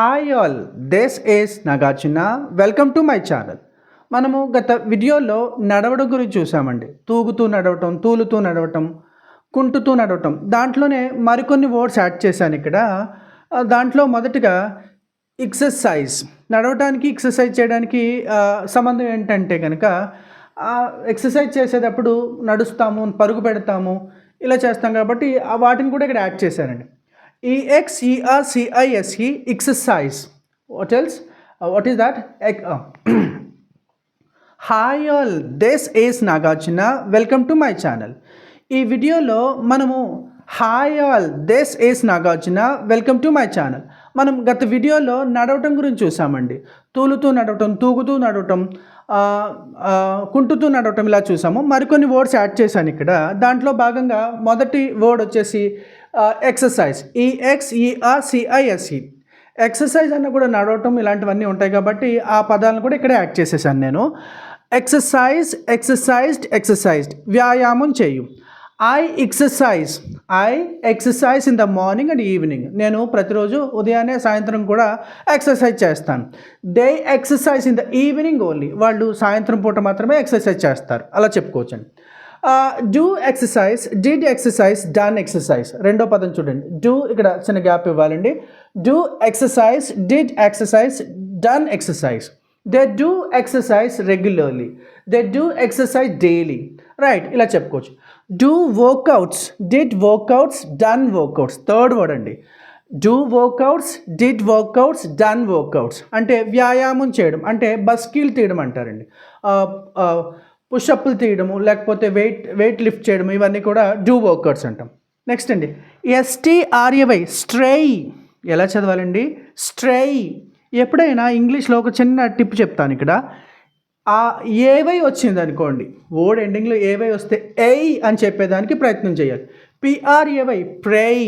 Hi all, this is Nagarjuna. Welcome to my channel. మనము గత వీడియోలో నడవడం గురించి చూసామండి. తూగుతూ నడవటం, తూలుతూ నడవటం, కుంటుతూ నడవటం. దాంట్లోనే మరికొన్ని వర్డ్స్ యాడ్ చేశాను ఇక్కడ. దాంట్లో మొదటిగా ఎక్సర్సైజ్. నడవడానికి ఎక్సర్సైజ్ చేయడానికి సంబంధం ఏంటంటే కనుక ఎక్సర్సైజ్ చేసేటప్పుడు నడుస్తాము, పరుగు పెడతాము, ఇలా చేస్తాం కాబట్టి వాటిని కూడా ఇక్కడ యాడ్ చేశానండి. EXERCISE, exercise. What else? What is that? Hi all, this is Nagarjuna. Welcome to my channel. ఈ వీడియోలో మనము hi all, this is Nagarjuna, welcome to my channel. మనం గత వీడియోలో నడవటం గురించి చూసామండి. తూలుతూ నడవటం, తూగుతూ నడవటం, కుంటుతూ నడవటం, ఇలా చూసాము. మరికొన్ని వర్డ్స్ యాడ్ చేశాను ఇక్కడ. దాంట్లో భాగంగా మొదటి వర్డ్ వచ్చేసి ఎక్సర్సైజ్. EXERCISE. ఎక్సర్సైజ్ అన్న కూడా నడవటం ఇలాంటివన్నీ ఉంటాయి కాబట్టి ఆ పదాలను కూడా ఇక్కడ యాడ్ చేసేసాను నేను. ఎక్సర్సైజ్, ఎక్సర్సైజ్డ్, ఎక్సర్సైజ్డ్, వ్యాయామం చేయు. I exercise in the morning and evening. నేను ప్రతిరోజు ఉదయాన్నే సాయంత్రం కూడా ఎక్సర్సైజ్ చేస్తాను. They exercise in the evening only. వాళ్ళు సాయంత్రం పూట మాత్రమే ఎక్సర్సైజ్ చేస్తారు, అలా చెప్పుకోవచ్చండి. Do exercise, did exercise, done exercise. రెండో పదం చూడండి. డూ, ఇక్కడ చిన్న గ్యాప్ ఇవ్వాలండి. Do exercise, did exercise, done exercise. They do exercise regularly, they do exercise daily. Right, ఇలా చెప్పుకోవచ్చు. Do workouts, did workouts, done workouts. Third word అండి. Do workouts, did workouts, done workouts. అంటే వ్యాయామం చేయడం, అంటే బస్కీలు తీయడం అంటారండి. పుషప్లు తీయడము, లేకపోతే వెయిట్ లిఫ్ట్ చేయడము, ఇవన్నీ కూడా డూ వర్కౌట్స్ అంటాం. నెక్స్ట్ అండి, STRAY, స్ట్రై. ఎలా చదవాలండి? స్ట్రై. ఎప్పుడైనా ఇంగ్లీష్లో ఒక చిన్న టిప్ చెప్తాను ఇక్కడ. ఏవై వచ్చింది అనుకోండి, వర్డ్ ఎండింగ్లో ఏవై వస్తే ఏయ్ అని చెప్పేదానికి ప్రయత్నం చేయాలి. PRAY, pray.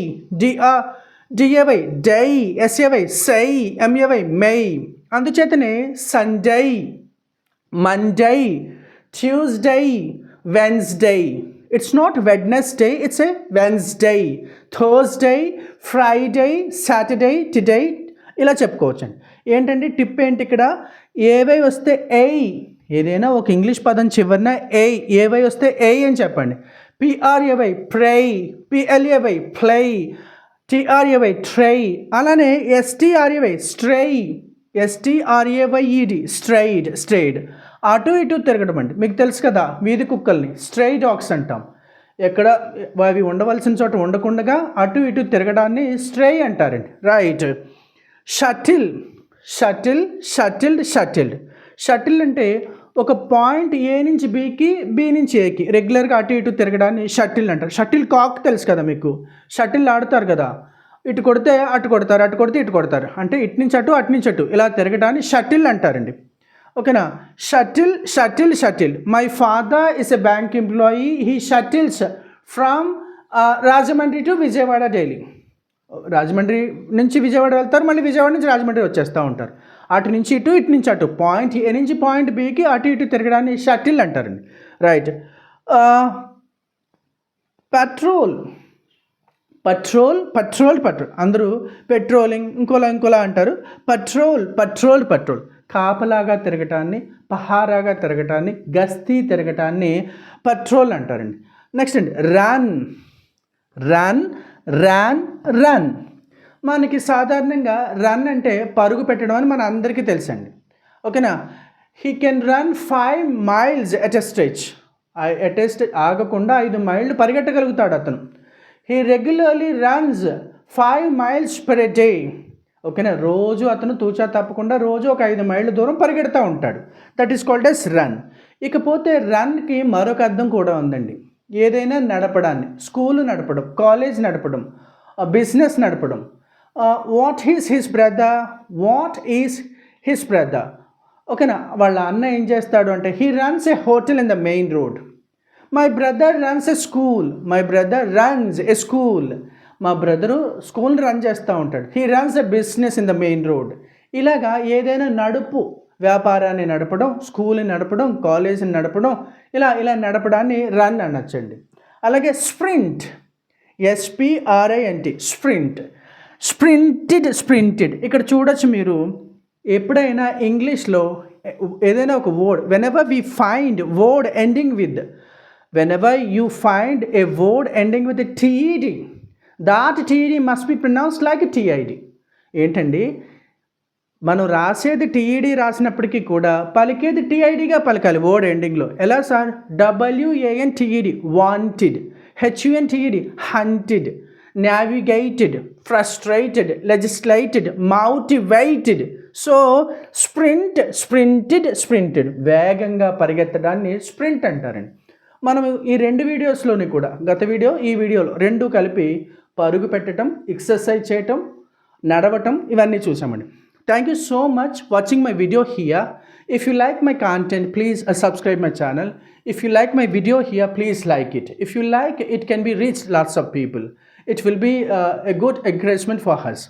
DAY, day. SAY, say. MAY, may. అందుచేతనే Sunday, మండై, Tuesday, Wednesday. It's not Wednesday, it's a Wednesday. Thursday, Friday, Saturday, today, ఇలా చెప్పుకోవచ్చండి. ఏంటంటే టిప్ ఏంటి ఇక్కడ? ఏవై వస్తే ఏయ్, ఏదైనా ఒక ఇంగ్లీష్ పదం చివరిన ఏయ్, ఏవై వస్తే ఏయ్ అని చెప్పండి. PRAY, pray. PLAY, play. TRAY, tray. అలానే STRAY, stray. STRAYED, strayed, strayed. అటు ఇటు తిరగడం అండి. మీకు తెలుసు కదా, వీధి కుక్కల్ని స్ట్రై డాగ్స్ అంటాం. ఎక్కడ అవి ఉండవలసిన చోట ఉండకుండా అటు ఇటు తిరగడాన్ని స్ట్రై అంటారండి. Right. Shuttle, shuttle, shuttled, shuttled. Shuttle అంటే ఒక పాయింట్ ఏ నుంచి బీకి, బి నుంచి ఏకి రెగ్యులర్గా అటు ఇటు తిరగడాన్ని షటిల్ అంటారు. షటిల్ కాక్ తెలుసు కదా మీకు. షటిల్ ఆడతారు కదా, ఇటు కొడితే అటు కొడతారు, అటు కొడితే ఇటు కొడతారు, అంటే ఇటు నుంచి అటు, అటు నుంచి అటు, ఇలా తిరగడాన్ని షటిల్ అంటారండి. ఓకేనా? Shuttle, shuttle, shuttle. My father is a bank employee, he shuttles from Rajahmundry to Vijayawada daily. Rajahmundry నుంచి విజయవాడ వెళ్తారు, మళ్ళీ విజయవాడ నుంచి రాజమండ్రి వచ్చేస్తూ ఉంటారు. అటు నుంచి ఇటు, ఇటు నుంచి అటు, పాయింట్ ఏ నుంచి పాయింట్ బికి అటు ఇటు తిరగడాన్ని షటిల్ అంటారండి. రైట్. పెట్రోల్, పట్రోల్, పట్రోల్, పట్రోల్. అందరూ పెట్రోలింగ్ ఇంకోలా అంటారు. పట్రోల్, పట్రోల్, పట్రోల్. కాపలాగా తిరగటాన్ని, పహారాగా తిరగటాన్ని, గస్తీ తిరగటాన్ని పట్రోల్ అంటారండి. నెక్స్ట్ అండి, రన్, రన్, రన్, రన్. మనకి సాధారణంగా రన్ అంటే పరుగు పెట్టడం అని మన అందరికీ తెలుసండి. ఓకేనా? He can run 5 miles at a stretch. ఆగకుండా 5 మైళ్ళు పరిగెట్టగలుగుతాడు అతను. He regularly runs 5 miles per day. ఓకేనా? రోజు అతను తూచా తప్పకుండా రోజు ఒక 5 మైళ్ళ దూరం పరిగెడుతూ ఉంటాడు. That is called as run. ఇకపోతే రన్కి మరొక అర్థం కూడా ఉందండి. ఏదైనా నడపడాన్ని, స్కూల్ నడపడం, కాలేజ్ నడపడం, బిజినెస్ నడపడం. What is his brother, what is his brother. ఓకేనా? వాళ్ళ అన్న ఏం చేస్తాడు అంటే, he runs a hotel in the main road. My brother runs a school, my brother runs a school. మా బ్రదరు స్కూల్ని రన్ చేస్తూ ఉంటాడు. He runs a business in the main road. ఇలాగా ఏదైనా నడుపు, వ్యాపారాన్ని నడపడం, స్కూల్ని నడపడం, కాలేజీని నడపడం, ఇలా నడపడాన్ని రన్ అనొచ్చండి. అలాగే స్ప్రింట్, SPRINT, స్ప్రింట్. స్ప్రింటెడ్. ఇక్కడ చూడొచ్చు మీరు, ఎప్పుడైనా ఇంగ్లీష్లో ఏదైనా ఒక word, whenever we find word ending with, whenever you find a word ending with a TED, that TED must be pronounced like a TID. ఏంటండి, మనం రాసేది TED రాసినప్పటికీ కూడా పలికేది TIDగా పలకాలి వర్డ్ ఎండింగ్లో. ఎలా sir? WANTED wanted, HUNTED hunted, navigated, frustrated, legislated, motivated. So sprinted వేగంగా పరిగెత్తడాన్ని sprint అంటారండి. మనం ఈ రెండు వీడియోస్లోని కూడా, గత వీడియో ఈ వీడియోలో రెండు కలిపి పరుగు పెట్టడం, ఎక్సర్సైజ్ చేయటం, నడవటం ఇవన్నీ చూసామండి. Thank you so much watching my video here. If you like my content, please subscribe my channel. If you like my video here, please like it. If you like, it can be reached lots of people. It will be a good encouragement for us.